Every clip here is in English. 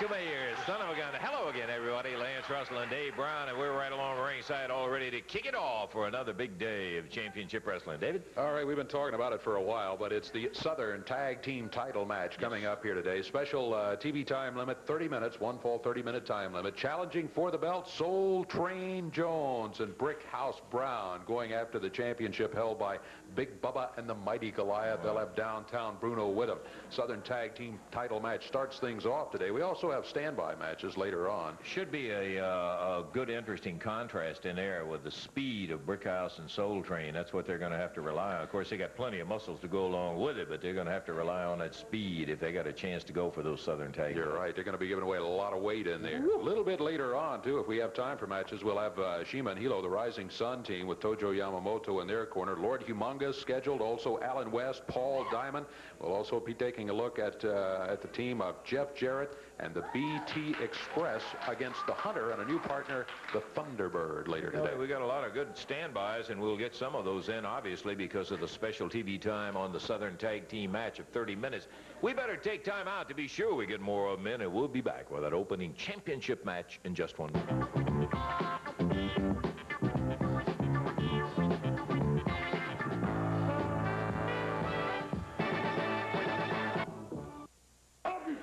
To my ears, son of a gun. Hello again, everybody. Lance Russell and Dave Brown, and we're right along ringside, all ready to kick it off for another big day of championship wrestling. David? All right, we've been talking about it for a while, but it's the Southern Tag Team title match coming up here today. Special TV time limit, 30 minutes, one fall 30-minute time limit. Challenging for the belt, Soul Train Jones and Brickhouse Brown going after the championship held by Big Bubba and the Mighty Goliath. They'll have Downtown Bruno with them. Southern Tag Team title match starts things off today. We also have standby matches later on. Should be a good, interesting contrast in there with the speed of Brickhouse and Soul Train. That's what they're going to have to rely on. Of course, they got plenty of muscles to go along with it, but they're going to have to rely on that speed if they got a chance to go for those Southern Tag. You're right. They're going to be giving away a lot of weight in there. A little bit later on, too, if we have time for matches, we'll have Shima and Helo, the Rising Sun team, with Tojo Yamamoto in their corner. Lord Humongous scheduled. Also, Alan West, Paul Diamond. We'll also be taking a look at the team of Jeff Jarrett and the BT Express against the Hunter and a new partner, the Thunderbird, later today. We got a lot of good standbys, and we'll get some of those in, obviously, because of the special TV time on the Southern Tag Team match of 30 minutes. We better take time out to be sure we get more of them in, and we'll be back with that opening championship match in just 1 minute.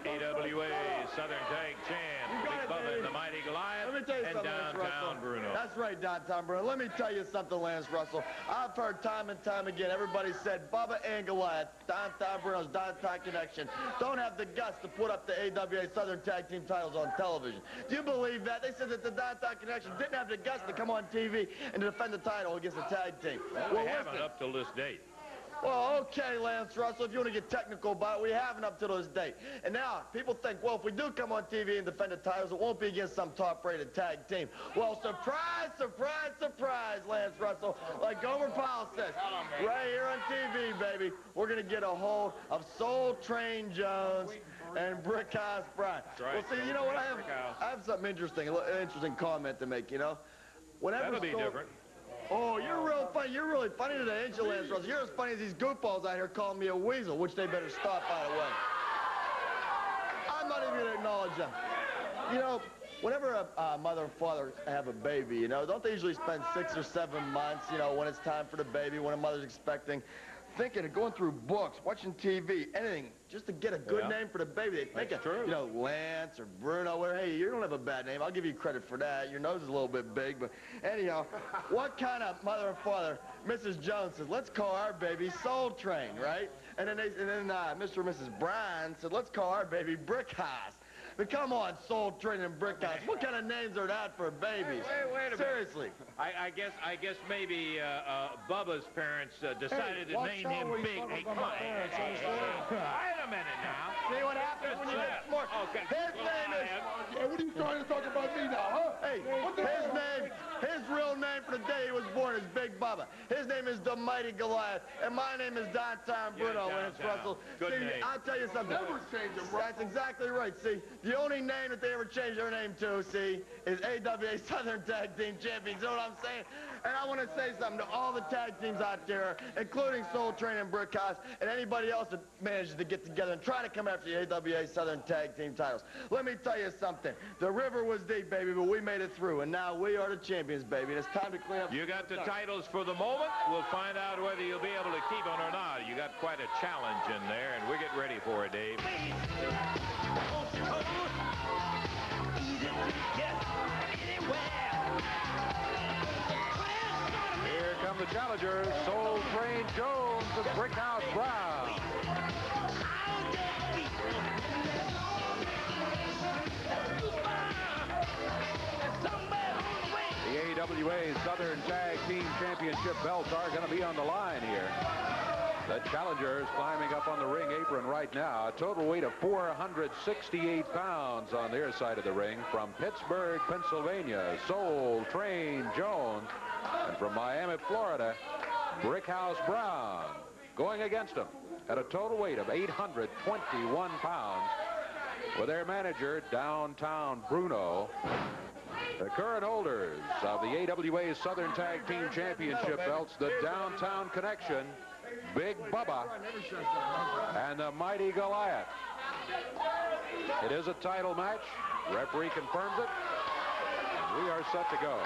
AWA Southern Tag Champs Big Bubba and the Mighty Goliath and Downtown Bruno. That's right, Downtown Bruno. Let me tell you something, Lance Russell. I've heard time and time again, everybody said Bubba and Goliath, Downtown Bruno's Downtown Connection, don't have the guts to put up the AWA Southern Tag Team titles on television. Do you believe that? They said that the Downtown Connection didn't have the guts to come on TV and to defend the title against the tag team. Well, they haven't up till this date. Well, okay, Lance Russell, if you want to get technical about it, we haven't up to this date. And now, people think, well, if we do come on TV and defend the titles, it won't be against some top-rated tag team. Well, surprise, surprise, surprise, Lance Russell. Like Gomer Powell says, right here on TV, baby, we're going to get a hold of Soul Train Jones and Brickhouse Brown. Right. Well, see, you know what? I have something interesting, an interesting comment to make, you know. Whenever That'll be different. Oh, you're real funny. You're really funny today, ain't you, Lance Russell? You're as funny as these goofballs out here calling me a weasel, which they better stop, by the way. I'm not even going to acknowledge them. You know, whenever a mother and father have a baby, you know, don't they usually spend 6 or 7 months, you know, when it's time for the baby, when a mother's expecting, thinking of going through books, watching TV, anything, just to get a good name for the baby. They think of, you know, Lance or Bruno, where, hey, you don't have a bad name. I'll give you credit for that. Your nose is a little bit big, but anyhow, what kind of mother and father? Mrs. Jones says, let's call our baby Soul Train, right? And then Mr. and Mrs. Bryan said, let's call our baby Brickhouse. But come on, Soul Train and Brickhouse. What kind of names are that for babies? Wait a minute. Seriously. I guess maybe Bubba's parents decided to name him Big. Hey, come on. Wait a minute now. See what happens when you get smart? Okay. His name is... Hey, what are you trying to talk about me now, huh? Hey, his real name for the day he was born is Big Bubba. His name is the Mighty Goliath, and my name is Downtown Bruno, Lance Russell. Good See, name. I'll tell you something. Never change them, That's exactly right. See, the only name that they ever changed their name to, see, is AWA Southern Tag Team Champions. You know what I'm saying? And I want to say something to all the tag teams out there, including Soul Train and Brickhouse, and anybody else that manages to get together and try to come after the AWA Southern Tag Team titles. Let me tell you something. The river was deep, baby, but we made it through, and now we are the champions, baby. And it's time to clean up. You got the titles for the moment. We'll find out whether you'll be able to keep them or not. You got quite a challenge in there, and we're getting ready for it, Dave. Here come the challengers, Soul Train Jones and Brickhouse Brown. The AWA Southern Tag Team Championship belts are going to be on the line here. The challenger is climbing up on the ring apron right now. A total weight of 468 pounds on their side of the ring. From Pittsburgh, Pennsylvania, Soul Train Jones. And from Miami, Florida, Brickhouse Brown. Going against him at a total weight of 821 pounds with their manager, Downtown Bruno. The current holders of the AWA Southern Tag Team Championship belts, the Downtown Connection, Big Bubba, and the Mighty Goliath. It is a title match. Referee confirms it. And we are set to go.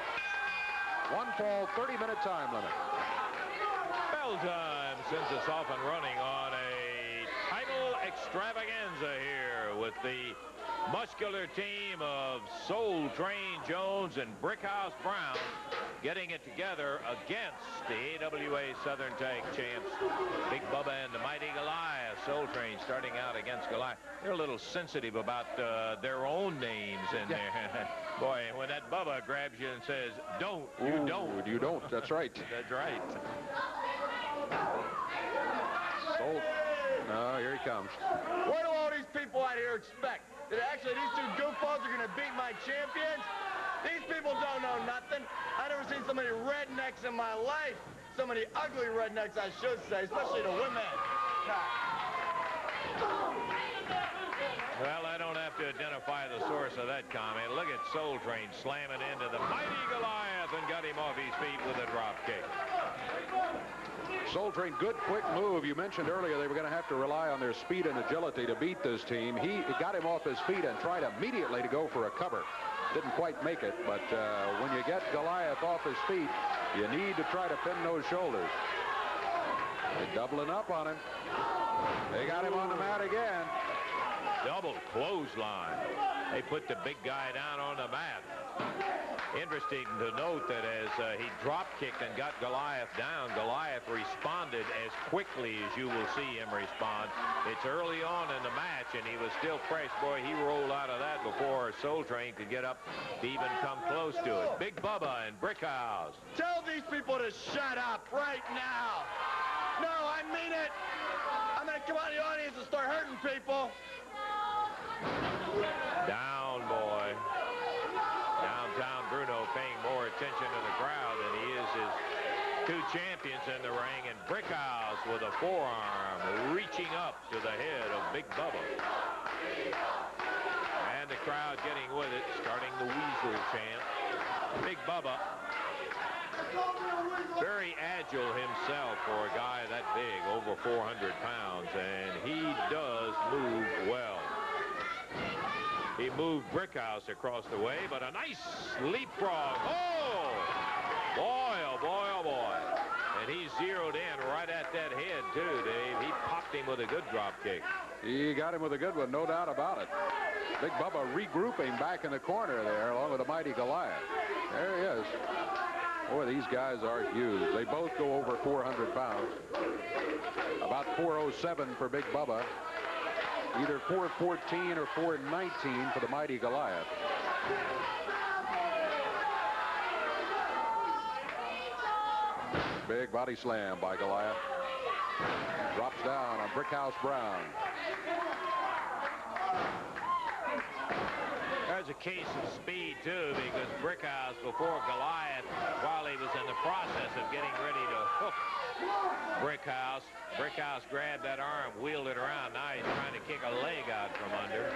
One fall, 30-minute time limit. Bell time since it's off and running on a title extravaganza here with the muscular team of Soul Train Jones and Brickhouse Brown getting it together against the AWA Southern Tag Champs, Big Bubba and the Mighty Goliath. Soul Train starting out against Goliath. They're a little sensitive about their own names in there. Boy, when that Bubba grabs you and says, don't, you don't. You don't, that's right. That's right. Soul. No, here he comes. What do all these people out here expect? That actually these two goofballs are going to beat my champions? These people don't know nothing. I've never seen so many rednecks in my life. So many ugly rednecks, I should say, especially the women. Well, I don't have to identify the source of that comment. Look at Soul Train slamming into the Mighty Goliath and got him off his feet with a drop kick. Soul Train, good quick move. You mentioned earlier they were going to have to rely on their speed and agility to beat this team. He got him off his feet and tried immediately to go for a cover. Didn't quite make it, but when you get Goliath off his feet, you need to try to pin those shoulders. They're doubling up on him. They got him on the mat again. Double clothesline. They put the big guy down on the mat. Interesting to note that as he drop-kicked and got Goliath down, Goliath responded as quickly as you will see him respond. It's early on in the match, and he was still fresh. Boy, he rolled out of that before Soul Train could get up to even come close to it. Big Bubba and Brickhouse. Tell these people to shut up right now. No, I mean it. I'm going to come out in the audience and start hurting people. Down, boy. Downtown Bruno paying more attention to the crowd than he is his two champions in the ring. And Brickhouse with a forearm reaching up to the head of Big Bubba. And the crowd getting with it, starting the Weasel chant. Big Bubba, very agile himself for a guy that big, over 400 pounds, and he does move well. He moved Brickhouse across the way, but a nice leapfrog. Oh! Boy, oh boy, oh boy. And he zeroed in right at that head, too, Dave. He popped him with a good drop kick. He got him with a good one, no doubt about it. Big Bubba regrouping back in the corner there, along with the Mighty Goliath. There he is. Boy, these guys are huge. They both go over 400 pounds. About 407 for Big Bubba. Either 414 or 419 for the Mighty Goliath. Big body slam by Goliath. Drops down on Brickhouse Brown. There's a case of speed, too, because Brickhouse, before Goliath, while he was in the process of getting ready to hook Brickhouse grabbed that arm, wheeled it around. Now he's trying to kick a leg out from under.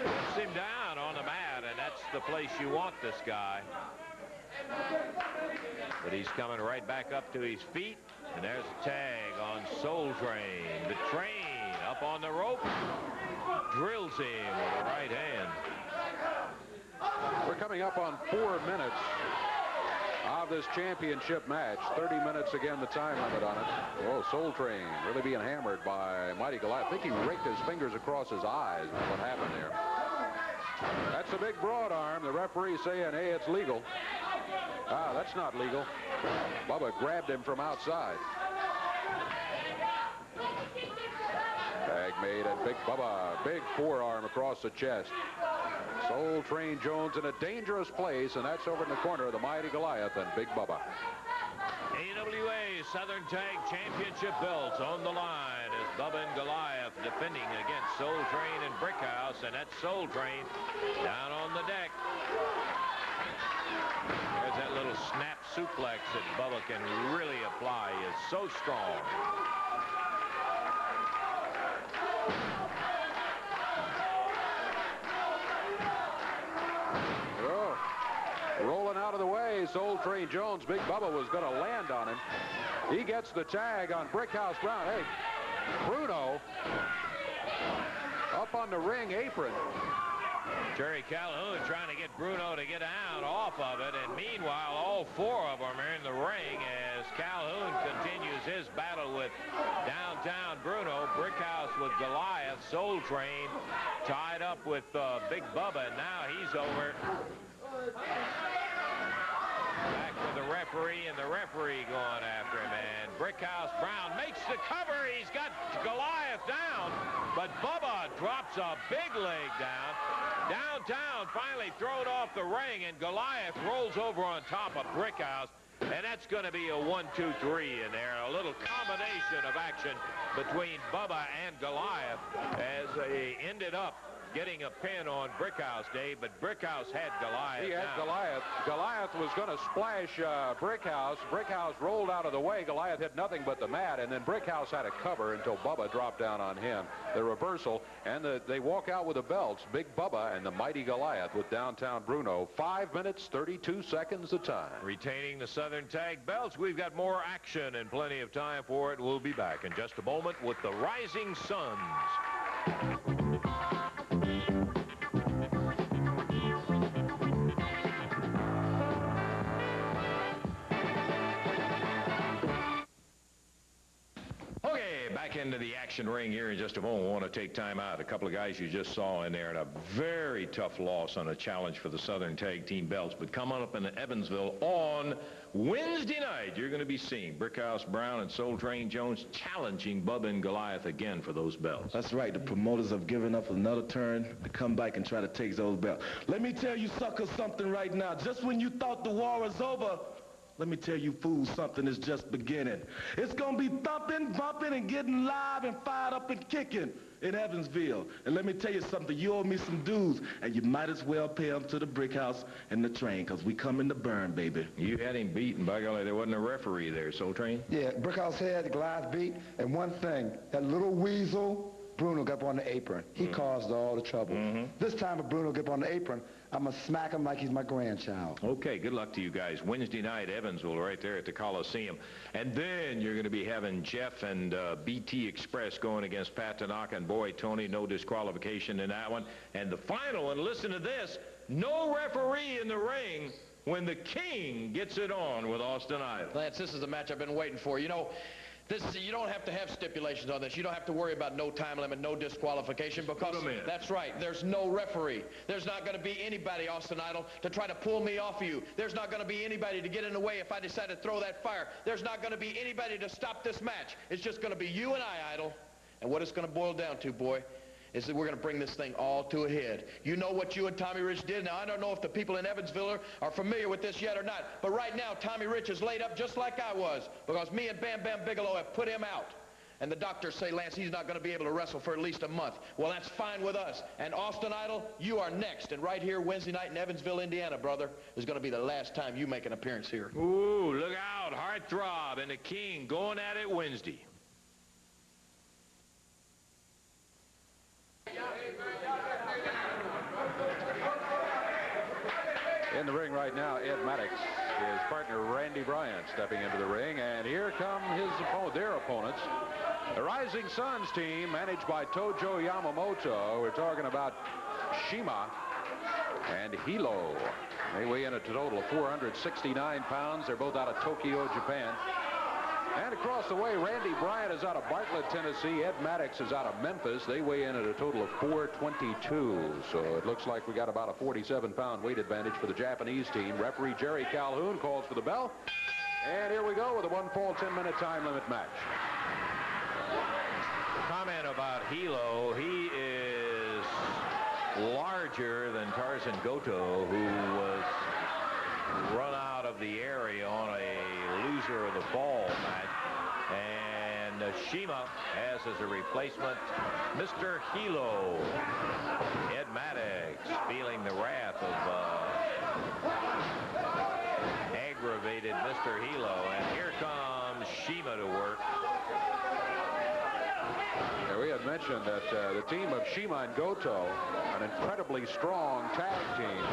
Puts him down on the mat, and that's the place you want this guy. But he's coming right back up to his feet, and there's a tag on Soul Train. The Train up on the rope, drills him with a right hand. We're coming up on 4 minutes of this championship match. 30 minutes again, the time limit on it. Oh, Soul Train really being hammered by Mighty Goliath. I think he raked his fingers across his eyes. What happened there? That's a big broad arm. The referee saying, hey, it's legal. Ah, that's not legal. Bubba grabbed him from outside. Tag made, and Big Bubba, big forearm across the chest. Soul Train Jones in a dangerous place, and that's over in the corner of the Mighty Goliath and Big Bubba. AWA Southern Tag Championship belts on the line as Bubba and Goliath defending against Soul Train and Brickhouse, and that's Soul Train down on the deck. There's that little snap suplex that Bubba can really apply. He is so strong. Rolling out of the way, Soul Train Jones. Big Bubba was going to land on him. He gets the tag on Brickhouse Brown. Hey, Bruno up on the ring apron. Jerry Calhoun trying to get Bruno to get out off of it, and meanwhile all four of them are in the ring as Calhoun continues his battle with Downtown Bruno, Brickhouse with Goliath, Soul Train tied up with Big Bubba, and now he's over. Back to the referee, and the referee going after him, and Brickhouse Brown makes the cover. He's got Goliath down, but Bubba drops a big leg down. Downtown finally thrown off the ring, and Goliath rolls over on top of Brickhouse, and that's going to be a 1-2-3 in there. A little combination of action between Bubba and Goliath as they ended up getting a pin on Brickhouse, Dave, but Brickhouse had Goliath. He had Goliath. Goliath was going to splash Brickhouse. Brickhouse rolled out of the way. Goliath hit nothing but the mat, and then Brickhouse had a cover until Bubba dropped down on him. The reversal, and they walk out with the belts. Big Bubba and the mighty Goliath with Downtown Bruno. 5 minutes, 32 seconds of time. Retaining the Southern Tag belts. We've got more action and plenty of time for it. We'll be back in just a moment with the Rising Suns. Into the action ring here in just a moment. We want to take time out. A couple of guys you just saw in there, and a very tough loss on a challenge for the Southern Tag Team belts. But coming up in Evansville on Wednesday night, you're going to be seeing Brickhouse Brown and Soul Train Jones challenging Bubba and Goliath again for those belts. That's right. The promoters have given up another turn to come back and try to take those belts. Let me tell you suckers something right now. Just when you thought the war was over, let me tell you fools, something is just beginning. It's going to be thumping, bumping, and getting live and fired up and kicking in Evansville. And let me tell you something, you owe me some dues, and you might as well pay them to the Brickhouse and the Train, because we coming to burn, baby. You had him beaten, by golly, there wasn't a referee there, Soul Train? Yeah, Brickhouse had Goliath beat, and one thing, that little weasel, Bruno, got up on the apron. He caused all the trouble. This time if Bruno get up on the apron, I'm going to smack him like he's my grandchild. Okay, good luck to you guys. Wednesday night, Evansville, right there at the Coliseum. And then you're going to be having Jeff and BT Express going against Pat Tanaka and Boy Tony. No disqualification in that one. And the final one, listen to this, no referee in the ring when the King gets it on with Austin Idol. Lance, this is the match I've been waiting for. You know, you don't have to have stipulations on this. You don't have to worry about no time limit, no disqualification, because that's right, there's no referee. There's not going to be anybody, Austin Idol, to try to pull me off of you. There's not going to be anybody to get in the way if I decide to throw that fire. There's not going to be anybody to stop this match. It's just going to be you and I, Idol. And what it's going to boil down to, boy, is that we're going to bring this thing all to a head. You know what you and Tommy Rich did. Now, I don't know if the people in Evansville are familiar with this yet or not, but right now, Tommy Rich is laid up just like I was, because me and Bam Bam Bigelow have put him out. And the doctors say, Lance, he's not going to be able to wrestle for at least a month. Well, that's fine with us. And Austin Idol, you are next. And right here, Wednesday night in Evansville, Indiana, brother, is going to be the last time you make an appearance here. Ooh, look out. Heartthrob and the King going at it Wednesday. In the ring right now, Ed Mattox, his partner Randy Bryant stepping into the ring, and here come their opponents. The Rising Suns team, managed by Tojo Yamamoto. We're talking about Shima and Helo. They weigh in a total of 469 pounds. They're both out of Tokyo, Japan. And across the way, Randy Bryant is out of Bartlett, Tennessee. Ed Mattox is out of Memphis. They weigh in at a total of 422. So it looks like we got about a 47-pound weight advantage for the Japanese team. Referee Jerry Calhoun calls for the bell. And here we go with a 1-fall, 10-minute time limit match. Comment about Helo. He is larger than Tarzan Goto, who was run out out of the area on a loser of the fall match. And Shima has as a replacement Mr. Helo. Ed Mattox feeling the wrath of aggravated Mr. Helo. And here comes Shima to work. Yeah, we had mentioned that the team of Shima and Goto, an incredibly strong tag team.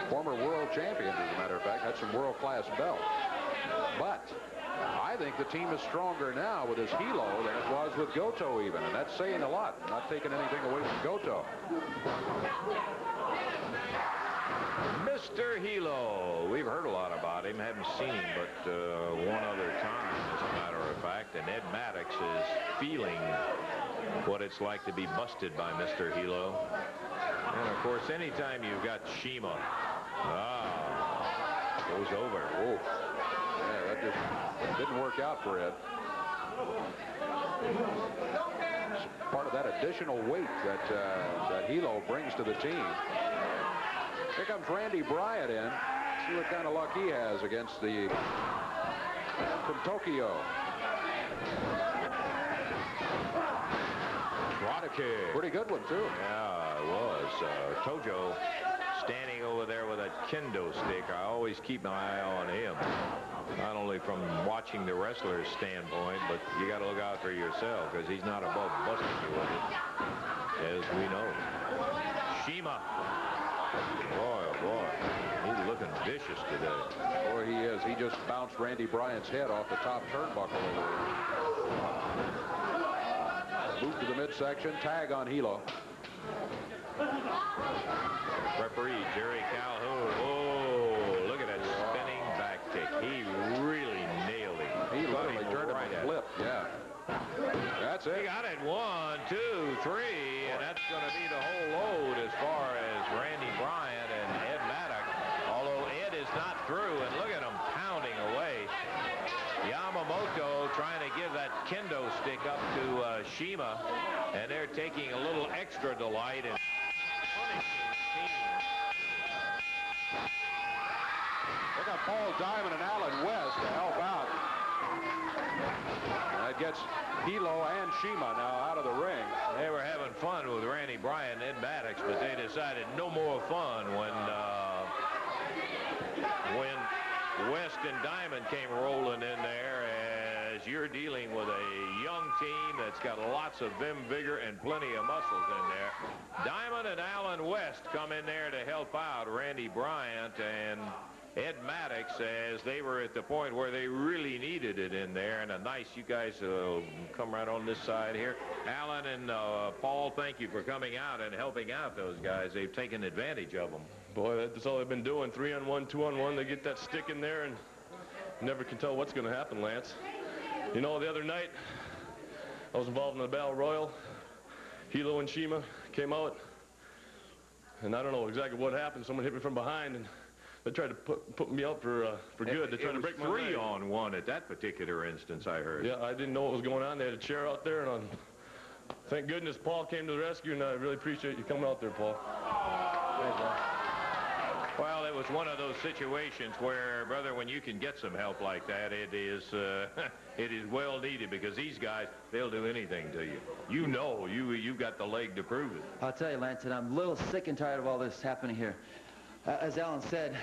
Former world champions, as a matter of fact, had some world-class belts. But I think the team is stronger now with this Helo than it was with Goto even, and that's saying a lot. Not taking anything away from Goto. Mr. Helo, we've heard a lot about him, haven't seen him but one other time, as a matter of fact, and Ed Mattox is feeling what it's like to be busted by Mr. Helo. And of course, anytime you've got Shima, goes over. Oh, yeah, that just didn't work out for Ed. It's part of that additional weight that Helo brings to the team. Here comes Randy Bryant in. See what kind of luck he has against the from Tokyo. Pretty good one, too. Yeah, it was. Tojo standing over there with a kendo stick. I always keep my eye on him. Not only from watching the wrestler's standpoint, but you got to look out for yourself because he's not above busting you with it, as we know. Shima. Boy, oh boy. He's looking vicious today. Boy, he is. He just bounced Randy Bryant's head off the top turnbuckle over there. Move to the midsection. Tag on Helo. Referee Jerry Calhoun. Oh, look at that spinning back kick. He really nailed him. He literally turned him a flip. Yeah. That's it. He got it. 1, 2, 3, and that's going to be the whole load as far as Randy Bryant and Ed Mattox. Although Ed is not through, and look at him pounding away. Yamamoto trying to give that kendo stick up to Shima, and they're taking a little extra delight in punishing the team. They got Paul Diamond and Alan West to help out. That gets Helo and Shima now out of the ring. They were having fun with Randy Bryant and Ed Mattox, but they decided no more fun when West and Diamond came rolling in there, as you're dealing with a young team that's got lots of vim, vigor, and plenty of muscles in there. Diamond and Alan West come in there to help out Randy Bryant and Ed Mattox, as they were at the point where they really needed it in there. And a nice, you guys come right on this side here. Alan and Paul, thank you for coming out and helping out those guys. They've taken advantage of them. Boy, that's all they've been doing. 3-on-1, 2-on-1. They get that stick in there, and you never can tell what's going to happen, Lance. You know, the other night, I was involved in the Battle Royal. Helo and Shima came out, and I don't know exactly what happened. Someone hit me from behind, and they tried to put me out for good. They tried to break my leg. 3-on-1 at that particular instance, I heard. Yeah, I didn't know what was going on. They had a chair out there, and thank goodness Paul came to the rescue, and I really appreciate you coming out there, Paul. Thanks, man. Well, it was one of those situations where, brother, when you can get some help like that, it is well needed, because these guys, they'll do anything to you. You know, you've got the leg to prove it. I'll tell you, Lance, and I'm a little sick and tired of all this happening here. As Alan said,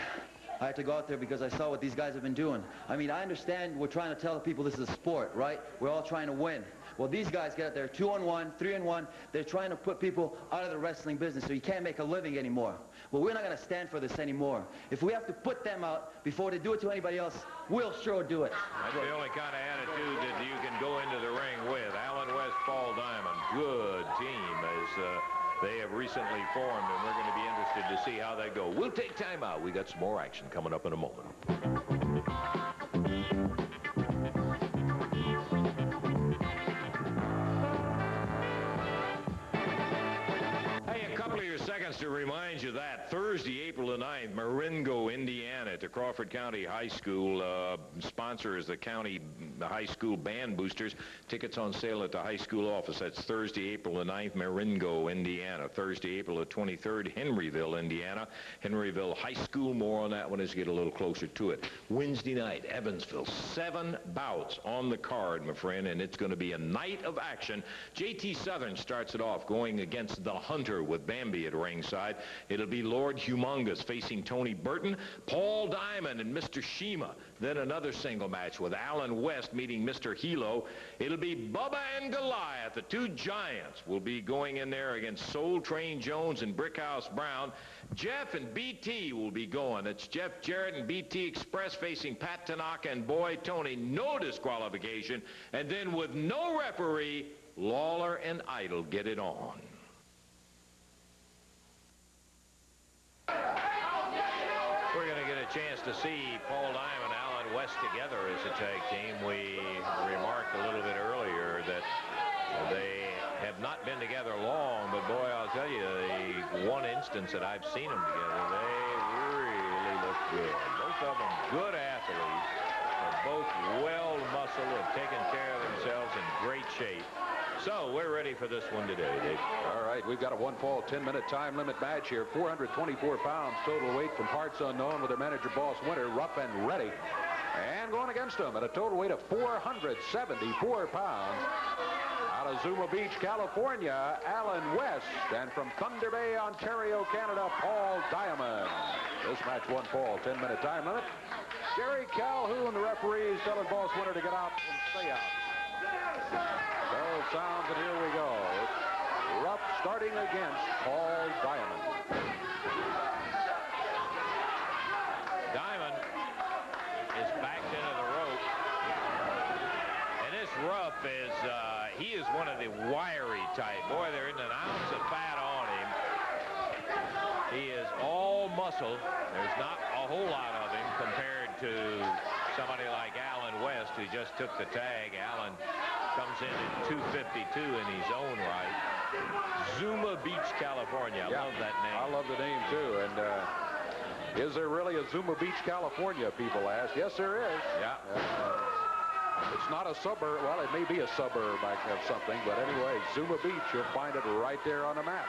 I had to go out there because I saw what these guys have been doing. I mean, I understand we're trying to tell the people this is a sport, right? We're all trying to win. Well, these guys get out there 2-on-1, 3-on-1. They're trying to put people out of the wrestling business so you can't make a living anymore. Well, we're not going to stand for this anymore. If we have to put them out before they do it to anybody else, we'll sure do it. That's the only kind of attitude that you can go into the ring with. Alan West, Paul Diamond, good team as they have recently formed, and we're going to be interested to see how they go. We'll take time out. We got some more action coming up in a moment. Just to remind you that Thursday, April the 9th, Marengo, Indiana, at the Crawford County High School. Sponsor is the high school band boosters. Tickets on sale at the high school office. That's Thursday, April the 9th, Marengo, Indiana. Thursday, April the 23rd, Henryville, Indiana. Henryville High School. More on that one as we get a little closer to it. Wednesday night, Evansville. 7 bouts on the card, my friend, and it's going to be a night of action. JT Southern starts it off, going against the Hunter with Bambi at ringside. It'll be Lord Humongous facing Tony Burton, Paul Diamond and Mr. Shima. Then another single match with Alan West meeting Mr. Helo. It'll be Bubba and Goliath. The 2 giants will be going in there against Soul Train Jones and Brickhouse Brown. Jeff and BT will be going. It's Jeff Jarrett and BT Express facing Pat Tanaka and Boy Tony. No disqualification. And then with no referee, Lawler and Idol get it on. We're going to get a chance to see Paul Diamond and Alan West together as a tag team. We remarked a little bit earlier that they have not been together long, but boy, I'll tell you, the one instance that I've seen them together, they really look good. Both of them good athletes. They're both well-muscled, have taken care of themselves, in great shape. So we're ready for this one today, Dave. All right, we've got a 1-fall, 10-minute time limit match here. 424 pounds total weight from parts unknown with their manager, Boss Winter, rough and ready. And going against them at a total weight of 474 pounds. Out of Zuma Beach, California, Alan West. And from Thunder Bay, Ontario, Canada, Paul Diamond. This match 1-fall, 10-minute time limit. Jerry Calhoun, the referee, is telling Boss Winter to get out and stay out. Bell sounds, and here we go. It's Ruff starting against Paul Diamond. Diamond is backed into the rope. And this Ruff is, he is one of the wiry type. Boy, there isn't an ounce of fat on him. He is all muscle. There's not a whole lot of him compared to somebody like Alan West, who just took the tag. Alan comes in at 252 in his own right. Zuma Beach, California. I love that name. I love the name, too. And is there really a Zuma Beach, California, people ask? Yes, there is. Yeah. It's not a suburb. Well, it may be a suburb of something, but anyway, Zuma Beach, you'll find it right there on the map.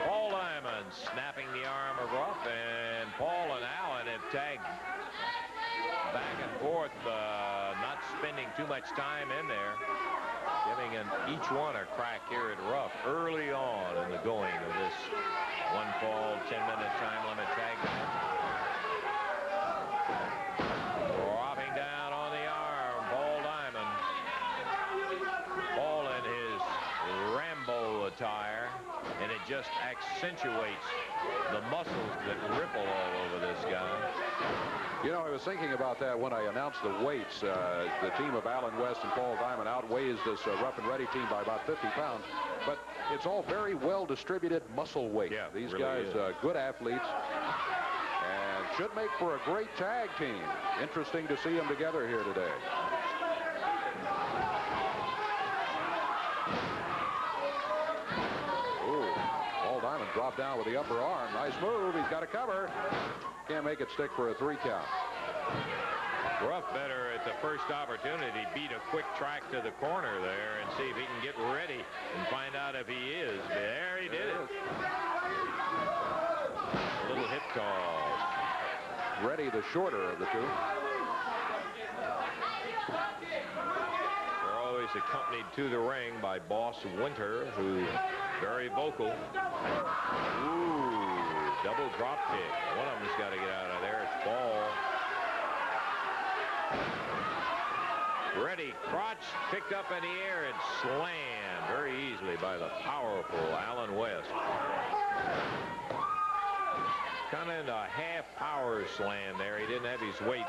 Paul Diamond snapping the arm of Ruff, and Paul and Alan have tagged back and forth, not spending too much time in there, giving each one a crack here at Ruff early on in the going of this 1-fall, 10-minute time limit tag match. Dropping down on the arm, Paul Diamond. Paul in his Rambo attire, and it just accentuates the muscles that ripple all over this guy. You know, I was thinking about that when I announced the weights. The team of Alan West and Paul Diamond outweighs this rough and ready team by about 50 pounds. But it's all very well distributed muscle weight. Yeah, these really guys, good athletes, and should make for a great tag team. Interesting to see them together here today. Ooh, Paul Diamond dropped down with the upper arm. Nice move. He's got a cover. Can't make it stick for a 3 count. Ruff better at the first opportunity beat a quick track to the corner there and see if he can get ready and find out if he is. There he did it. A little hip toss. Ready, the shorter of the two. They're always accompanied to the ring by Boss Winter, who's very vocal. Ooh. Double drop kick. One of them's got to get out of there. It's Paul. Ready. Crotch picked up in the air and slammed very easily by the powerful Alan West. Kind of in a half-power slam there. He didn't have his weight.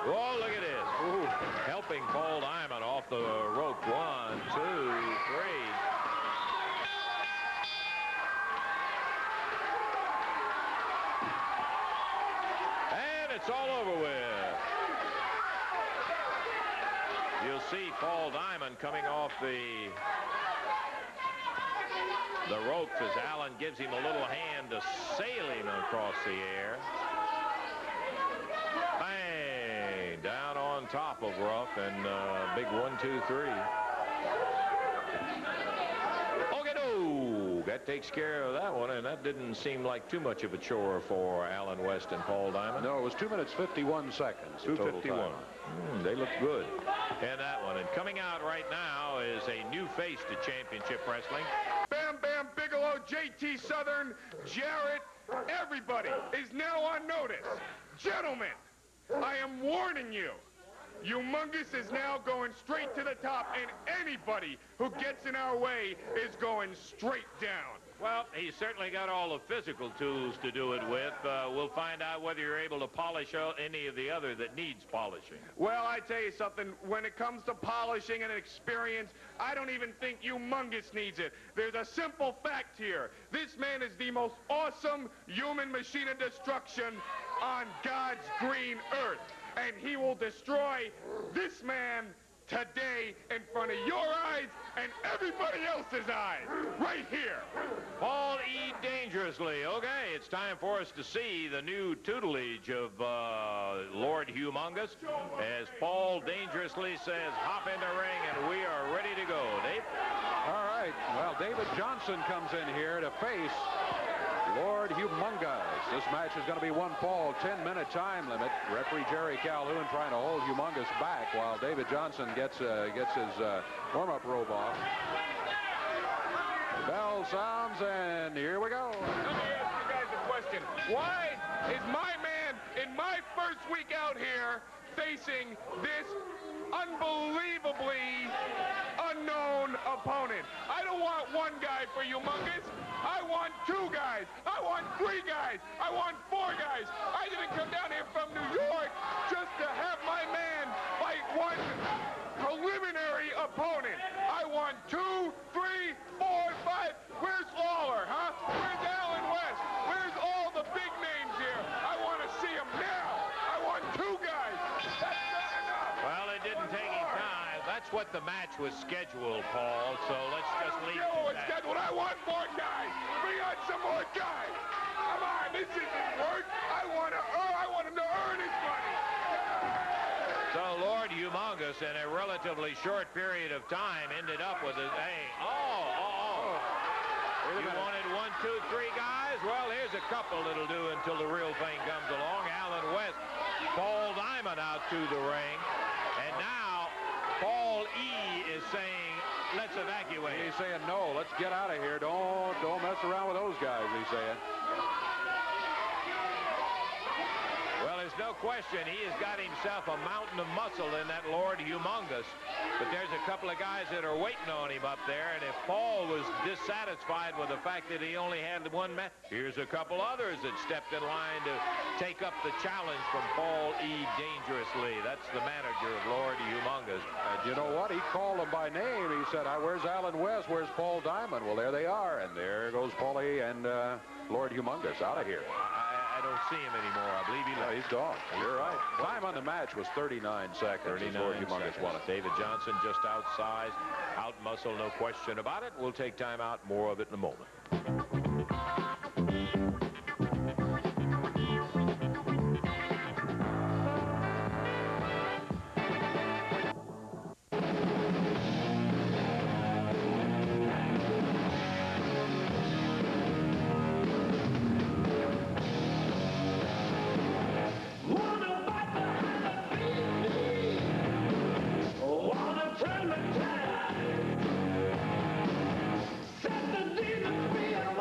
Oh, look at this. Ooh. Helping Paul Diamond off the rope. 1, 2, 3. It's all over with. You'll see Paul Diamond coming off the the ropes as Allen gives him a little hand to sail him across the air. Bang! Down on top of Ruff, and big 1, 2, 3. Okay, that takes care of that one, and that didn't seem like too much of a chore for Allen West and Paul Diamond. No, it was 2 minutes 51 seconds. 2:51. They look good. And that one. And coming out right now is a new face to championship wrestling. Bam Bam Bigelow, JT Southern, Jarrett, everybody is now on notice. Gentlemen, I am warning you. Humongous is now going straight to the top, and anybody who gets in our way is going straight down. Well, he's certainly got all the physical tools to do it with. We'll find out whether you're able to polish any of the other that needs polishing. Well, I tell you something, when it comes to polishing and experience, I don't even think Humongous needs it. There's a simple fact here. This man is the most awesome human machine of destruction on God's green earth. And he will destroy this man today in front of your eyes and everybody else's eyes, right here. Paul E. Dangerously. Okay, it's time for us to see the new tutelage of Lord Humongous. As Paul Dangerously says, hop in the ring, and we are ready to go. Dave? All right. Well, David Johnson comes in here to face Lord Humongous. This match is going to be one fall, 10-minute time limit. Referee Jerry Calhoun trying to hold Humongous back while David Johnson gets his warm-up robe off. The bell sounds, and here we go. Let me ask you guys a question. Why is my man in my first week out here facing this unbelievably unknown opponent? I don't want one guy for Humongous. I want 2 guys. I want 3 guys. I want 4 guys. I didn't come down here from New York just to have my man fight one preliminary opponent. I want 2, 3, 4, 5. Where's Lawler, huh? Where's Allen West? Where's all the big names here? I want to see them now. I want 2 guys. That's not enough. Well, it didn't take him time. That's what the match was scheduled, Paul, so let's just leave it at that. Scheduled. I want more guys. Bring on some more guys. Come on, this isn't work. I want him to earn his money. So Lord Humongous, in a relatively short period of time, ended up with a, You wanted 1, 2, 3 guys? Well, here's a couple that'll do until the real thing comes along. Allen West, Paul Diamond out to the ring. And now Paul E. is saying, let's evacuate. He's saying, no, let's get out of here. Don't mess around with those guys, he's saying. Well, there's no question he has got himself a mountain of muscle in that Lord Humongous. But there's a couple of guys that are waiting on him up there. And if Paul was dissatisfied with the fact that he only had one match, here's a couple others that stepped in line to take up the challenge from Paul E. Dangerously. That's the manager of Lord Humongous. And you know what? He called them by name. He said, where's Allen West? Where's Paul Diamond? Well, there they are. And there goes Paulie and Lord Humongous out of here. I don't see him anymore. I believe he left. He's gone. You're right. Time on the match was 39 seconds. 39 Lord Humongous won it. David Johnson just outsized, out muscle, no question about it. We'll take time out. More of it in a moment. Set the demon free and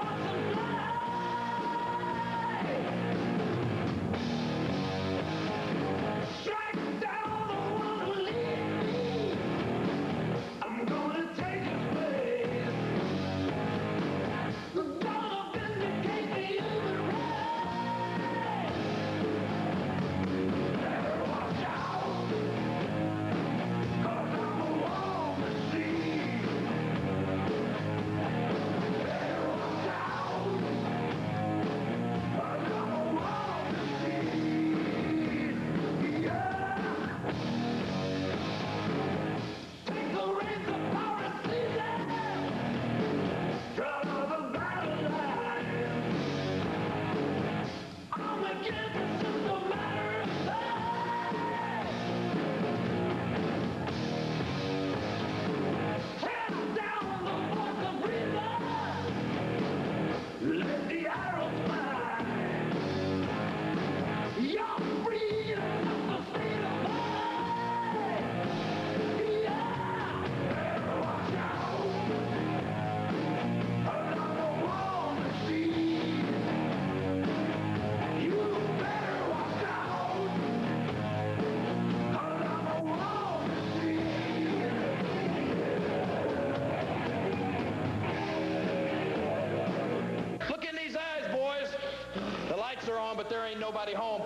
there ain't nobody home.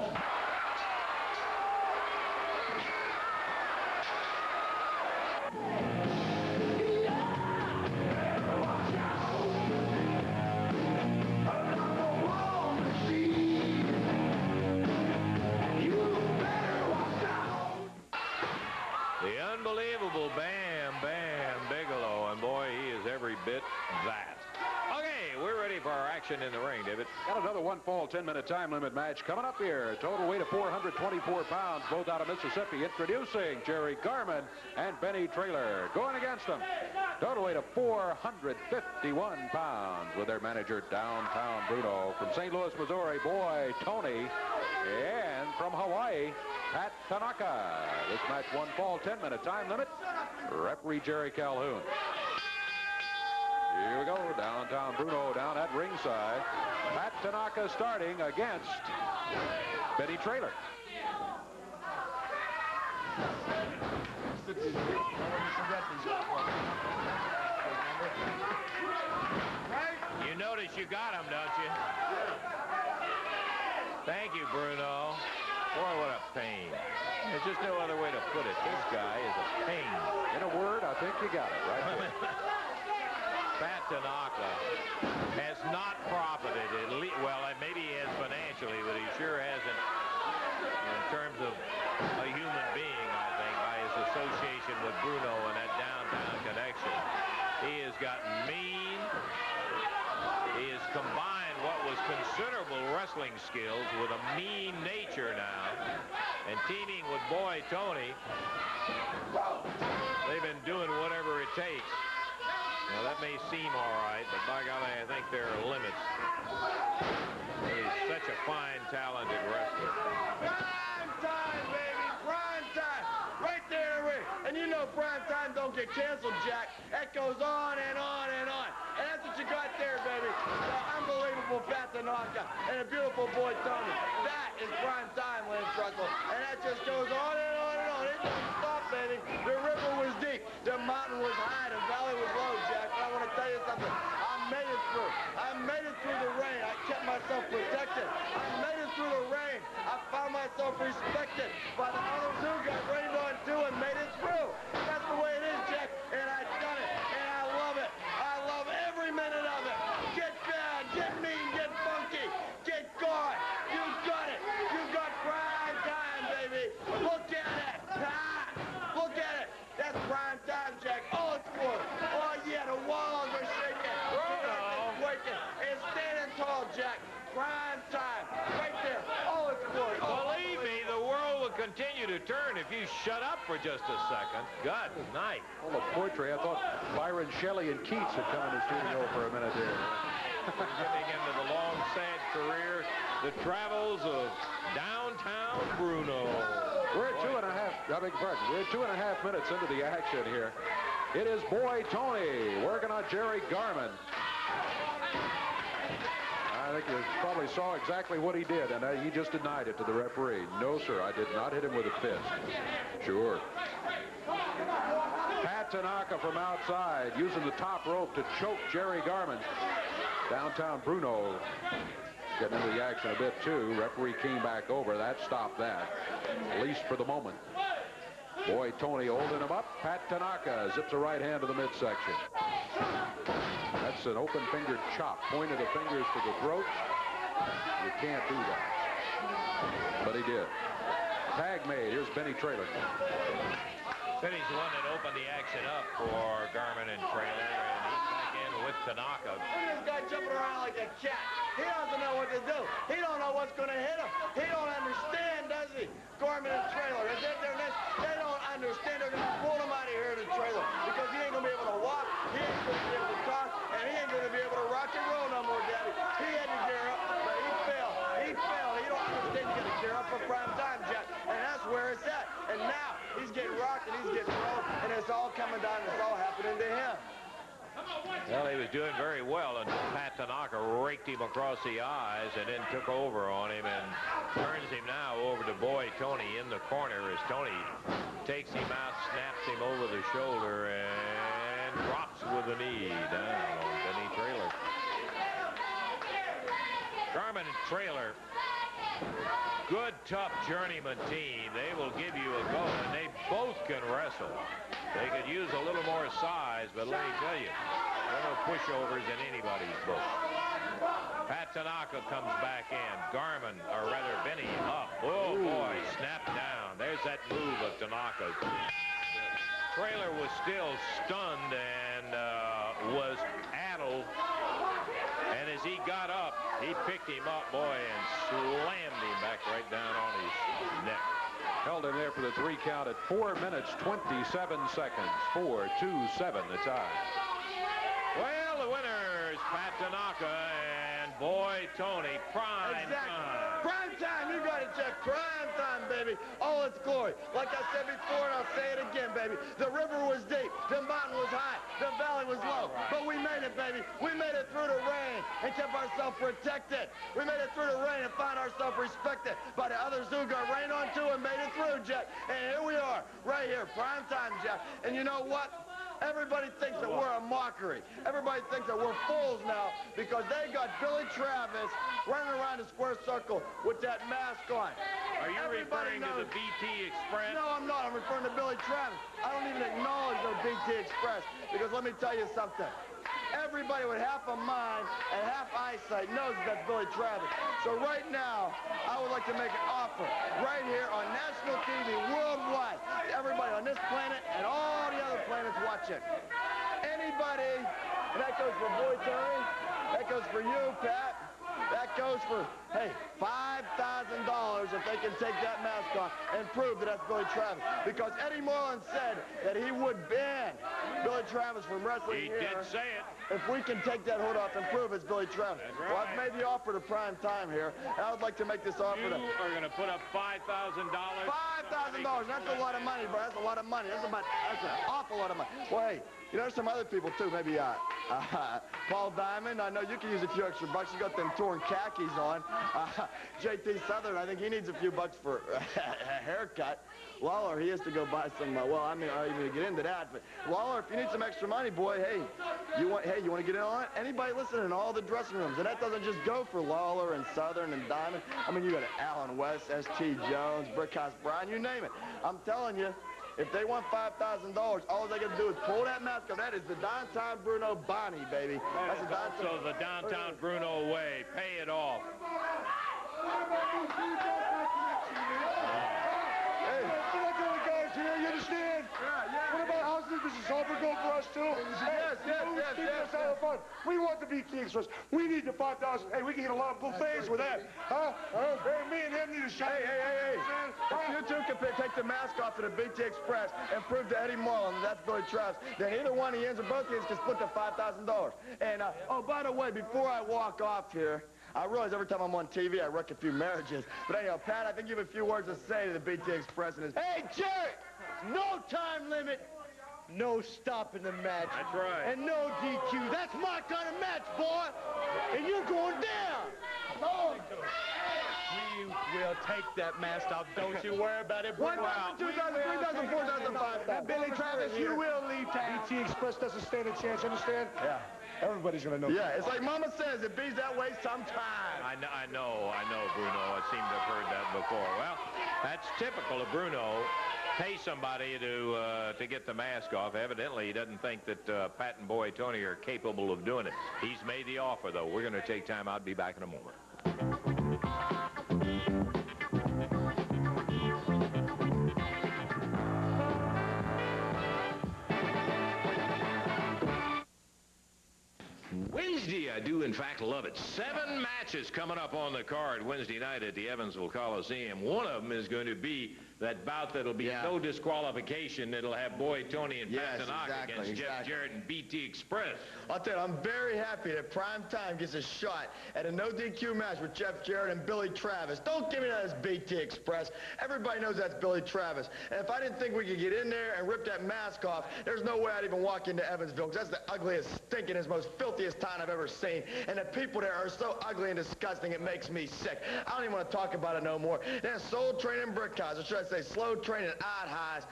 The unbelievable Bam Bam Bigelow, and boy, he is every bit that. Okay, we're ready for our action in the ring, David. Got another one-fall 10-minute time limit match coming up here. Total weight of 424 pounds, both out of Mississippi. Introducing Jerry Garman and Benny Traylor. Going against them, total weight of 451 pounds with their manager, Downtown Bruno. From St. Louis, Missouri, Boy Tony. And from Hawaii, Pat Tanaka. This match one-fall 10-minute time limit. Referee Jerry Calhoun. Here we go, Downtown Bruno down at ringside. Pat Tanaka starting against Benny Traylor. You notice you got him, don't you? Thank you, Bruno. Boy, what a pain. There's just no other way to put it. This guy is a pain. In a word, I think you got it, right? Pat Tanaka has not profited, well, maybe he has financially, but he sure hasn't in terms of a human being, I think, by his association with Bruno and that downtown connection. He has gotten mean. He has combined what was considerable wrestling skills with a mean nature now. And teaming with Boy Tony, they've been doing whatever it takes. Now, that may seem all right, but by golly, I think there are limits. He's such a fine, talented wrestler. Prime time, baby, prime time. Right there, Rick. And you know prime time don't get canceled, Jack. That goes on and on and on. And that's what you got there, baby. The unbelievable Pat Tanaka and a beautiful Boy Tony. That is prime time, Lance Russell. And that just goes on and on and on. It doesn't stop, baby. The river was deep. The mountain was high. The valley was low, Jack. But I want to tell you something. I made it through. I made it through the rain. I kept myself protected. I made it through the rain. I found myself respected by the others who got rained on too and made it through. That's the way it is, Jack. And I've done it. And I love it. I love every minute of it. Get bad. Get mean. Get funky. Get gone. You got it. You got prime time, baby. Look at it. Ah, look at it. That's prime time, Jack. Oh, it's good. Oh, yeah, the walls are shaking. It's working. It's standing tall, Jack. Prime time. Right there. Oh, it's good. Oh, Believe me, the world will continue to turn if you shut up for just a second. Good night. Full of poetry. I thought Byron Shelley and Keats had come in the studio for a minute here. Getting into the long, sad career, the travels of Downtown Bruno. We're at 2.5, I beg your pardon. We're at 2.5 minutes into the action here. It is Boy Tony working on Jerry Garman. I think you probably saw exactly what he did, and he just denied it to the referee. No, sir, I did not hit him with a fist. Sure. Pat Tanaka from outside using the top rope to choke Jerry Garman. Downtown Bruno getting into the action a bit, too. Referee came back over. That stopped that, at least for the moment. Boy Tony holding him up. Pat Tanaka zips a right hand to the midsection. That's an open-fingered chop. Point of the fingers to the throat. You can't do that. But he did. Tag made. Here's Benny Traylor. Benny's the one that opened the action up for Garman and Traylor, and he's back in with Tanaka. Look at this guy jumping around like a cat. He doesn't know what to do. He don't know what's going to hit him. He don't understand, does he? Garman and Traylor. As if they don't understand. They're going to pull him out of here in the trailer because he ain't going to be able to walk. He ain't going to be able to talk. And he ain't going to be able to rock and roll no more, Daddy. He had to gear up, but he failed. He failed. He don't understand. You got to gear up for prime time, Jack. And that's where it's at. And now he's getting rocked and he's getting rolled. And it's all coming down. It's all happening to him. Well, he was doing very well until Pat Tanaka raked him across the eyes and then took over on him and turns him now over to Boy Tony in the corner as Tony takes him out, snaps him over the shoulder, and drops with a knee down on Benny Traylor. Garman and Traylor Good, tough journeyman team. They will give you a go, and they both can wrestle. They could use a little more size, but let me tell you, there are no pushovers in anybody's book. Pat Tanaka comes back in. Garmin, or rather Benny, up. Oh, boy, snapped down. There's that move of Tanaka's. Trailer was still stunned and was addled. And as he got up, he picked him up, boy, and slammed him back right down on his neck. Held him there for the 3 count at 4 minutes, 27 seconds. 4-2-7 the time. Well, the winner is Pat Tanaka and boy Tony. Prime time. Prime time, you got it, Jeff. Prime time, baby. All its glory. Like I said before, and I'll say it again, baby. The river was deep. The mountain was high. The valley was low. But we made it, baby. We made it through the rain and kept ourselves protected. We made it through the rain and found ourselves respected by the others who got rained on too and made it through, Jeff. And here we are, right here, prime time, Jeff. And you know what? Everybody thinks that we're a mockery. Everybody thinks that we're fools now because they got Billy Travis running around the square circle with that mask on. Are you referring to the BT Express? No, I'm not. I'm referring to Billy Travis. I don't even acknowledge their BT Express because let me tell you something. Everybody with half a mind and half eyesight knows that's Billy Travis. So right now, I would like to make an offer right here on national TV worldwide to everybody on this planet and all the other planets watching. Anybody, and that goes for Boy Tony, that goes for you, Pat, that goes for, hey, $5,000 if they can take that mask off and prove that that's Billy Travis. Because Eddie Moreland said that he would ban Billy Travis from wrestling here. He did say it. If we can take that hood off and prove it's Billy Travis. Right. Well, I've made the offer to prime time here, and I would like to make this offer to... You are going to put up $5,000? $5,000. That's a lot of money, bro. That's a lot of money. That's an awful lot of money. Well, hey, you know, there's some other people, too. Maybe Paul Diamond. I know you can use a few extra bucks. You got them torn khakis on. JT Southern, I think he needs a few bucks for a haircut. Lawler, he has to go buy some, well, I mean, I don't even get into that, but Lawler, if you need some extra money, boy, hey, you want to get in on it? Anybody listening in all the dressing rooms, and that doesn't just go for Lawler and Southern and Diamond. I mean, you got Alan West, S.T. Jones, Brickhouse Brown, you name it. I'm telling you, if they want $5,000, all they got to do is pull that mask off. That is the Downtown Bruno Bonnie, baby. That's the Downtown Bruno way. Pay it off. You understand? Yeah. What about houses? This is all for gold for us, too. Yes. Fun. We want the BT Express. We need the 5,000. Hey, we can get a lot of buffets with that. Huh? Hey, me and him need a shot. Hey. If you two can take the mask off of the BT Express and prove to Eddie Moreland that that's Billy Travis, then either one of the ends or both ends can split the $5,000. And, oh, by the way, before I walk off here, I realize every time I'm on TV, I wreck a few marriages. But anyhow, Pat, I think you have a few words to say to the BT Express. And hey, Jerry! No time limit, no stopping the match. That's right. And no DQ. That's my kind of match, boy. And you're going down. Oh. We will take that mask off. Don't you worry about it. 1,000, 2,000, 3,000, 4,000, 5,000. Billy Travis, you will leave town. BT Express doesn't stand a chance, understand? Yeah. Everybody's going to know. Yeah, it's like Mama says, it bees that way sometime. I know, Bruno. I seem to have heard that before. Well, that's typical of Bruno. Pay somebody to get the mask off. Evidently, he doesn't think that Pat and Boy Tony are capable of doing it. He's made the offer, though. We're going to take time out. Be back in a moment. Wednesday, I do in fact love it. 7 matches coming up on the card Wednesday night at the Evansville Coliseum. One of them is going to be that bout that'll be no disqualification. It'll have Boy Tony and Pat Tanaka against Jeff Jarrett and BT Express. I'll tell you, I'm very happy that Prime Time gets a shot at a no DQ match with Jeff Jarrett and Billy Travis. Don't give me that as BT Express. Everybody knows that's Billy Travis. And if I didn't think we could get in there and rip that mask off, there's no way I'd even walk into Evansville, because that's the ugliest, stinkingest, most filthiest town I've ever seen. And the people there are so ugly and disgusting, it makes me sick. I don't even want to talk about it no more. Then Soul Train and Brickhouse, or should I USA, slow training odd highs.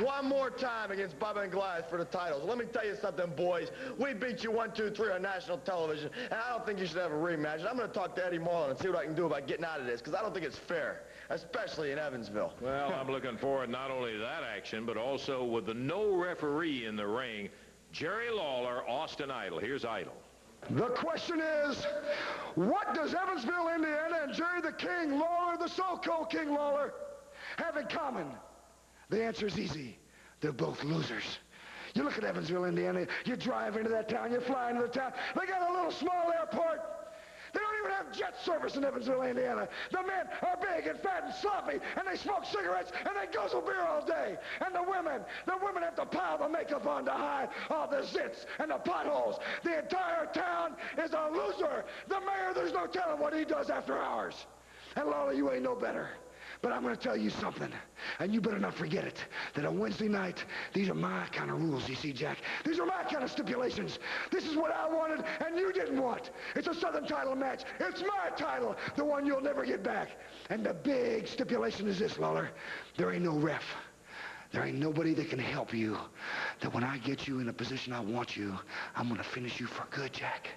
One more time against Bubba and Goliath for the titles. Let me tell you something, boys. We beat you 1, 2, 3 on national television, and I don't think you should have a rematch. And I'm going to talk to Eddie Marlin and see what I can do about getting out of this, because I don't think it's fair, especially in Evansville. Well, I'm looking forward not only to that action, but also with the no referee in the ring, Jerry Lawler, Austin Idol. Here's Idol. The question is, what does Evansville, Indiana, and Jerry the King Lawler, the so-called King Lawler, have in common? The answer is easy. They're both losers. You look at Evansville, Indiana, you drive into that town, you fly into the town, they got a little small airport. They don't even have jet service in Evansville, Indiana. The men are big and fat and sloppy, and they smoke cigarettes, and they guzzle beer all day. And the women have to pile the makeup on to hide all the zits and the potholes. The entire town is a loser. The mayor, there's no telling what he does after hours. And Lawler, you ain't no better. But I'm going to tell you something, and you better not forget it, that on Wednesday night, these are my kind of rules, you see, Jack. These are my kind of stipulations. This is what I wanted, and you didn't want. It's a Southern title match. It's my title, the one you'll never get back. And the big stipulation is this, Lawler. There ain't no ref. There ain't nobody that can help you. That when I get you in a position I want you, I'm going to finish you for good, Jack.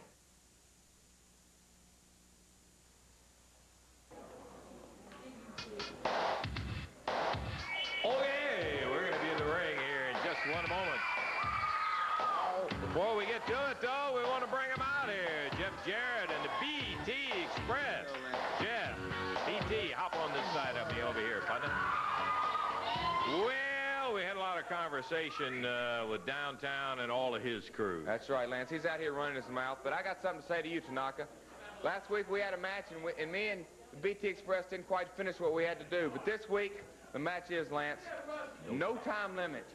Okay, we're going to be in the ring here in just one moment. Before we get to it, though, we want to bring them out here. Jeff Jarrett and the BT Express. Jeff, BT, hop on this side of me over here, partner. Well, we had a lot of conversation with Downtown and all of his crew. That's right, Lance. He's out here running his mouth, but I got something to say to you, Tanaka. Last week we had a match, and me and the BT Express didn't quite finish what we had to do. But this week, the match is, Lance, no time limit,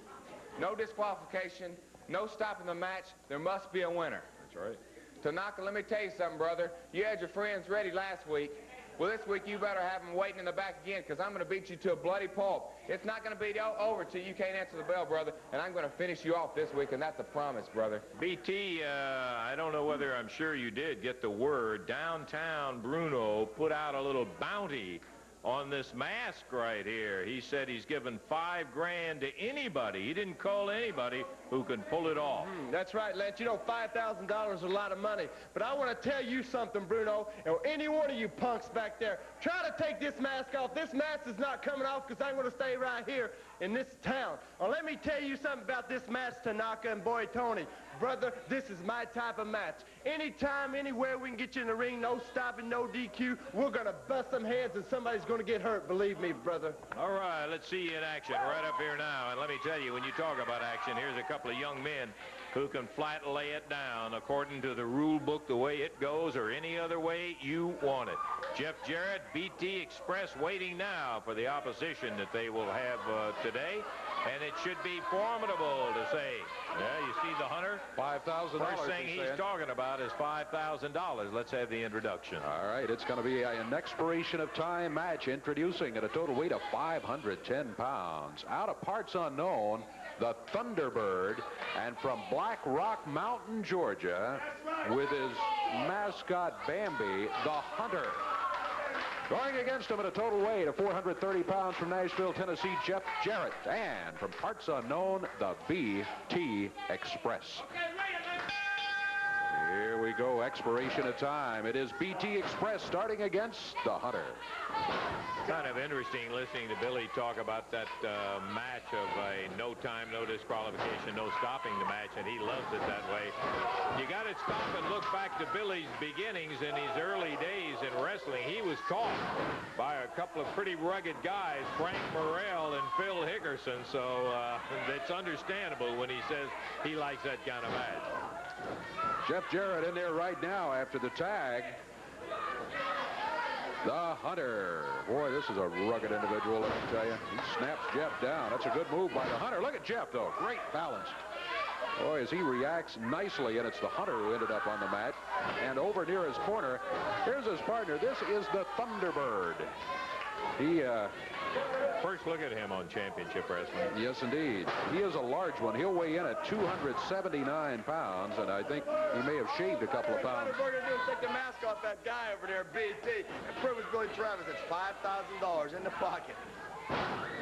no disqualification, no stopping the match. There must be a winner. That's right. Tanaka, let me tell you something, brother. You had your friends ready last week. Well, this week you better have them waiting in the back again, because I'm going to beat you to a bloody pulp. It's not going to be over till you can't answer the bell, brother, and I'm going to finish you off this week, and that's a promise, brother. BT, I don't know whether I'm sure you did get the word. Downtown Bruno put out a little bounty on this mask right here. He said he's given $5 grand to anybody. He didn't call anybody who can pull it off. That's right, Lance. You know, $5,000 is a lot of money. But I want to tell you something, Bruno, or any one of you punks back there. Try to take this mask off. This mask is not coming off because I'm going to stay right here in this town. Or let me tell you something about this match, Tanaka and Boy Tony. Brother, this is my type of match. Anytime, anywhere we can get you in the ring, no stopping, no DQ, we're going to bust some heads and somebody's going to get hurt, believe me, brother. All right, let's see you in action right up here now. And let me tell you, when you talk about action, here's a couple of young men who can flat lay it down according to the rule book, the way it goes, or any other way you want it. Jeff Jarrett, BT Express, waiting now for the opposition that they will have today. And it should be formidable to say. Yeah, you see the hunter? $5,000. First thing he's talking about is $5,000. Let's have the introduction. All right, it's going to be an expiration of time match, introducing at a total weight of 510 pounds. Out of parts unknown, the Thunderbird, and from Black Rock Mountain, Georgia, with his mascot Bambi, the Hunter. Going against him at a total weight of 430 pounds from Nashville, Tennessee, Jeff Jarrett. And from parts unknown, the BT Express. Here we go, expiration of time. It is BT Express starting against the Hunter. Kind of interesting listening to Billy talk about that match of a no time, no disqualification, no stopping the match, and he loves it that way. You got to stop and look back to Billy's beginnings in his early days in wrestling. He was taught by a couple of pretty rugged guys, Frank Morrell and Phil Hickerson, so it's understandable when he says he likes that kind of match. Jeff Jarrett in there right now after the tag. The Hunter. Boy, this is a rugged individual, let me tell you. He snaps Jeff down. That's a good move by the Hunter. Look at Jeff, though. Great balance. Boy, as he reacts nicely, and it's the Hunter who ended up on the mat. And over near his corner, here's his partner. This is the Thunderbird. He, first look at him on championship wrestling. Yes, indeed. He is a large one. He'll weigh in at 279 pounds, and I think he may have shaved a couple of pounds. What we're going to do is take the mask off that guy over there, BT, and prove it's Billy Travis. It's $5,000 in the pocket.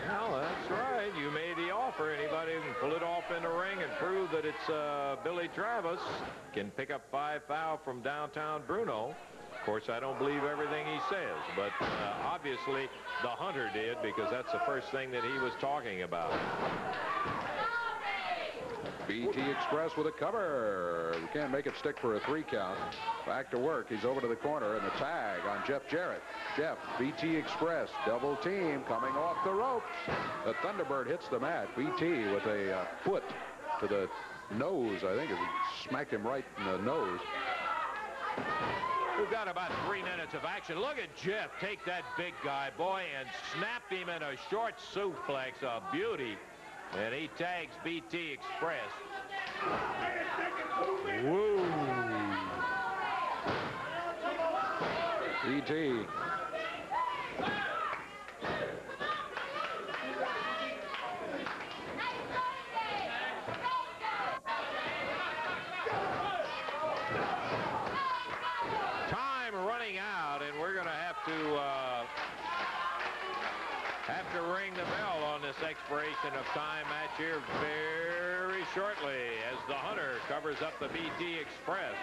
Well, that's right. You made the offer. Anybody who can pull it off in the ring and prove that it's Billy Travis can pick up 5 foul from Downtown Bruno. Of course, I don't believe everything he says, but obviously the Hunter did, because that's the first thing that he was talking about. BT Express with a cover. We can't make it stick for a 3 count. Back to work. He's over to the corner, and the tag on Jeff Jarrett. Jeff, BT Express, double team coming off the ropes. The Thunderbird hits the mat. BT with a foot to the nose, I think. It smacked him right in the nose. We've got about 3 minutes of action. Look at Jeff take that big guy, boy, and snapped him in a short suplex. A beauty. And he tags BT Express. Woo. BT. Time running out, and we're going to have to ring the bell on this expiration of time match here very shortly as the Hunter covers up the BT Express.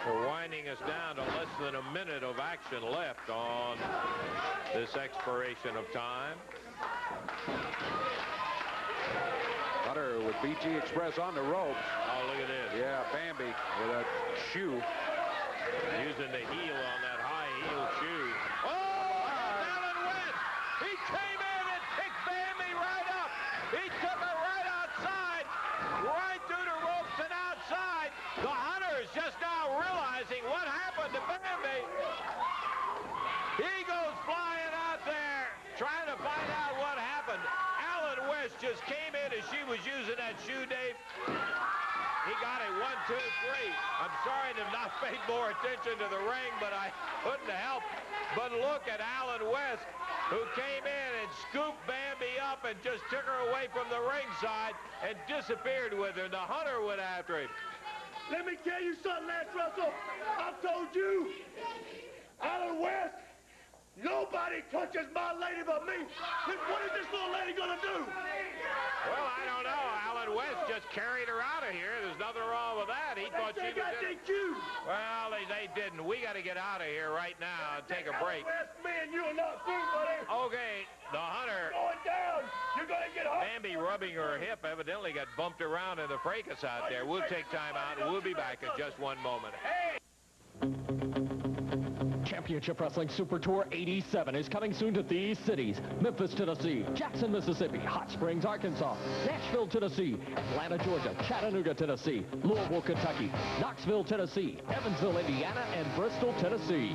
We're winding us down to less than a minute of action left on this expiration of time. Hunter with BT Express on the ropes. Oh, look at this. Yeah, Bambi with a shoe. Using the heel on that high heel shoe. Oh, Alan West! He came in and picked Bambi right up. He took her right outside, right through the ropes and outside. The Hunter is just now realizing what happened to Bambi. He goes flying out there, trying to find out what happened. Alan West just came in as she was using that shoe, Dave. He got it, 1, 2, 3. I'm sorry to not pay more attention to the ring, but I couldn't help but look at Alan West, who came in and scooped Bambi up and just took her away from the ringside and disappeared with her. The Hunter went after him. Let me tell you something, Lance Russell. I've told you, Alan West, nobody touches my lady but me. What is this little lady gonna do? Well, I don't know. Alan West just carried her out of here. There's nothing wrong with that. He thought she was DQ. Well, they didn't. We got to get out of here right now and take a break. West, me and you are not through, buddy. Okay, the Hunter. Going down. You're going to get hurt. Bambi rubbing her hip evidently got bumped around in the fracas out there. We'll take time out. We'll be back in just 1 moment. Hey! Championship Wrestling Super Tour 87 is coming soon to these cities: Memphis, Tennessee; Jackson, Mississippi; Hot Springs, Arkansas; Nashville, Tennessee; Atlanta, Georgia; Chattanooga, Tennessee; Louisville, Kentucky; Knoxville, Tennessee; Evansville, Indiana; and Bristol, Tennessee.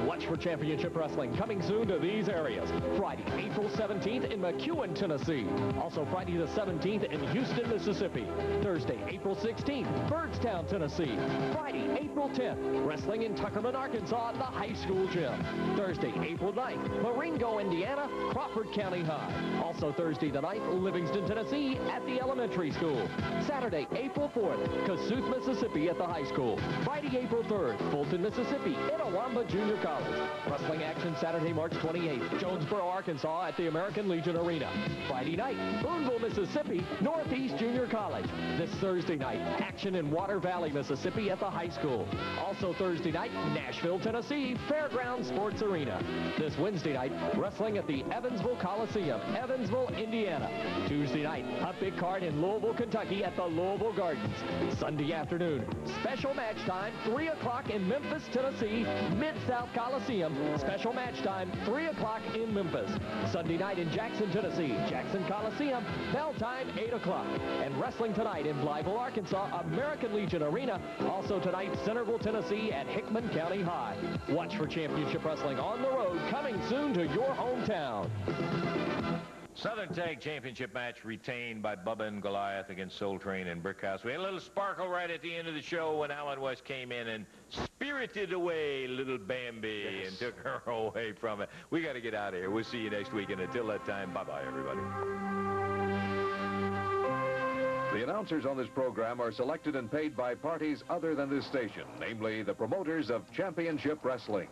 Watch for Championship Wrestling coming soon to these areas: Friday, April 17th in McEwen, Tennessee; also Friday the 17th in Houston, Mississippi; Thursday, April 16th, Byrdstown, Tennessee; Friday, April 10th, wrestling in Tuckerman, Arkansas at the High School Gym; Thursday, April 9th, Marengo, Indiana, Crawford County High; also Thursday the 9th, Livingston, Tennessee at the elementary school; Saturday, April 4th, Kossuth, Mississippi at the high school; Friday, April 3rd, Fulton, Mississippi, Itawamba Junior College; wrestling action Saturday, March 28th, Jonesboro, Arkansas at the American Legion Arena; Friday night, Boonville, Mississippi, Northeast Junior College; this Thursday night, action in Water Valley, Mississippi at the high school; also Thursday night, Nashville, Tennessee, Fairground Sports Arena; this Wednesday night, wrestling at the Evansville Coliseum, Evansville, Indiana; Tuesday night, a big card in Louisville, Kentucky at the Louisville Gardens; Sunday afternoon, special match time, 3 o'clock in Memphis, Tennessee, Mid-South Coliseum; special match time, 3 o'clock in Memphis; Sunday night in Jackson, Tennessee, Jackson Coliseum, bell time, 8 o'clock; and wrestling tonight in Blytheville, Arkansas, American Legion Arena; also tonight, Centerville, Tennessee at Hickman County High. Watch for Championship Wrestling on the road, coming soon to your hometown. Southern Tag Championship match retained by Bubba and Goliath against Soul Train and Brickhouse. We had a little sparkle right at the end of the show when Alan West came in and spirited away little Bambi and took her away from it. We got to get out of here. We'll see you next week, and until that time, bye-bye, everybody. The announcers on this program are selected and paid by parties other than this station, namely the promoters of Championship Wrestling.